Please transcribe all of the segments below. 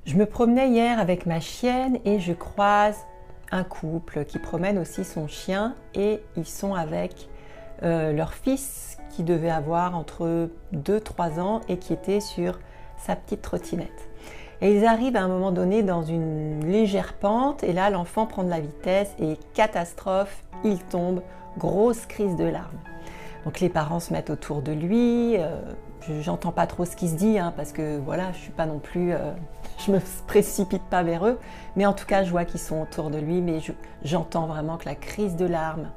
Je me promenais hier avec ma chienne et je croise un couple qui promène aussi son chien et ils sont avec leur fils qui devait avoir entre 2-3 ans et qui était sur sa petite trottinette. Et ils arrivent à un moment donné dans une légère pente et là l'enfant prend de la vitesse et catastrophe, il tombe, grosse crise de larmes. Donc les parents se mettent autour de lui, j'entends pas trop ce qui se dit parce que voilà, je suis pas non plus, je me précipite pas vers eux, mais en tout cas je vois qu'ils sont autour de lui, mais j'entends vraiment que la crise de larmes,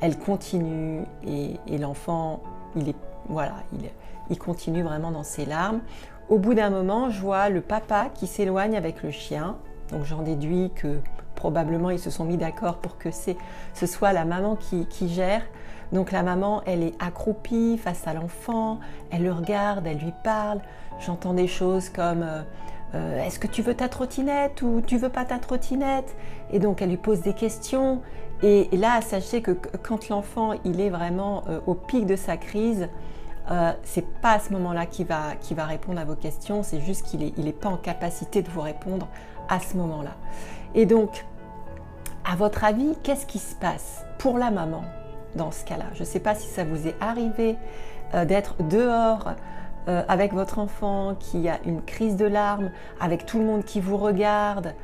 elle continue et l'enfant, il continue vraiment dans ses larmes. Au bout d'un moment, je vois le papa qui s'éloigne avec le chien, donc j'en déduis que probablement ils se sont mis d'accord pour que ce soit la maman qui gère. Donc la maman, elle est accroupie face à l'enfant, elle le regarde, elle lui parle. J'entends des choses comme est-ce que tu veux ta trottinette ou tu veux pas ta trottinette? Et donc elle lui pose des questions. Et là, sachez que quand l'enfant il est vraiment au pic de sa crise, c'est pas à ce moment-là qu'il va répondre à vos questions, c'est juste qu'il est pas en capacité de vous répondre à ce moment-là. Et donc, à votre avis, qu'est-ce qui se passe pour la maman dans ce cas-là? Je ne sais pas si ça vous est arrivé d'être dehors avec votre enfant qui a une crise de larmes, avec tout le monde qui vous regarde,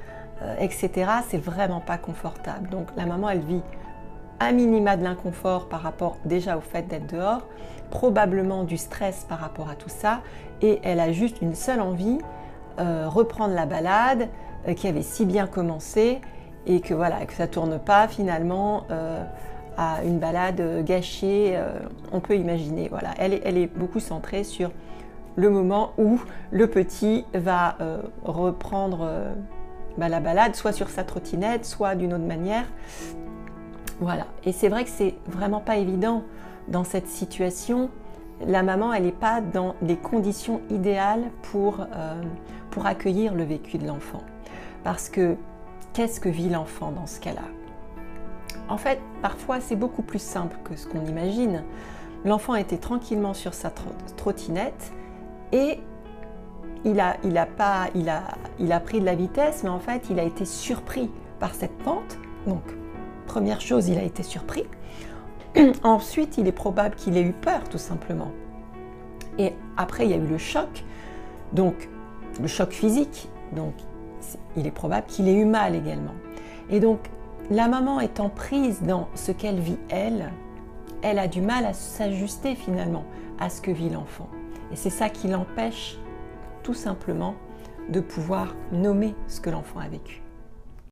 etc. C'est vraiment pas confortable. Donc la maman, elle vit un minima de l'inconfort par rapport déjà au fait d'être dehors, probablement du stress par rapport à tout ça, et elle a juste une seule envie, reprendre la balade qui avait si bien commencé, et que voilà, que ça tourne pas finalement à une balade gâchée, on peut imaginer. Voilà, elle est beaucoup centrée sur le moment où le petit va reprendre la balade, soit sur sa trottinette, soit d'une autre manière. Voilà, et c'est vrai que c'est vraiment pas évident dans cette situation. La maman, elle n'est pas dans les conditions idéales pour accueillir le vécu de l'enfant. Parce que qu'est-ce que vit l'enfant dans ce cas-là? En fait, parfois, c'est beaucoup plus simple que ce qu'on imagine. L'enfant était tranquillement sur sa trottinette et il a pris de la vitesse, mais en fait, il a été surpris par cette pente. Donc, première chose, il a été surpris. Ensuite, il est probable qu'il ait eu peur, tout simplement. Et après, il y a eu le choc, donc le choc physique. Donc, il est probable qu'il ait eu mal également. Et donc, la maman étant prise dans ce qu'elle vit, elle a du mal à s'ajuster finalement à ce que vit l'enfant. Et c'est ça qui l'empêche tout simplement de pouvoir nommer ce que l'enfant a vécu.